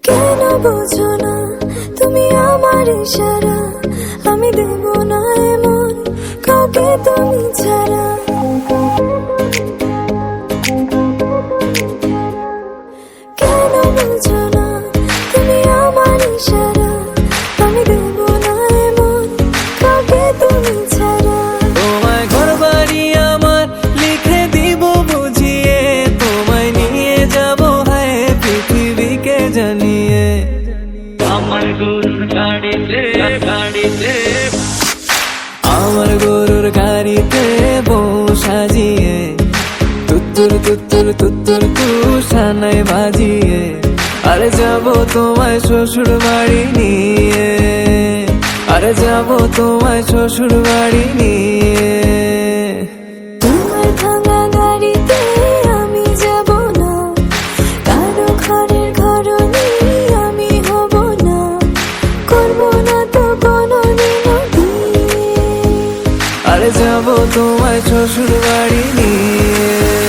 কেন বোঝো না তুমি আমার ইশারা, আমি দেব না এমন কাউকে তুমি ছাড়া। কেন বোঝো না তুমি আমার ইশারা, আমি দেব না এমন কাউকে তুমি ছাড়া। তোমায় ঘরবাড়ি আমার লিখে দিব বুঝিয়ে, তোমায় নিয়ে যাব হায় পৃথিবীকে জানিয়ে। আমার গরুর গাড়িতে গাড়িতে আমার গরুর গাড়িতে বউ সাজিয়ে, তুত্তুর তুত্তুর তুত্তুর তুষানায় বাজিয়ে, আরে যাব তোমায় শ্বশুর বাড়ি নিয়ে, আরে যাব তোমায় শ্বশুর বাড়ি নিয়ে। তোমার ভাঙা গাড়িতে আমি যাব না, কারো ঘরের ঘরনি আমি হব না, করব না তো কোনোদিনও বিয়ে। আরে যাব তোমায় শ্বশুর বাড়ি নিয়ে।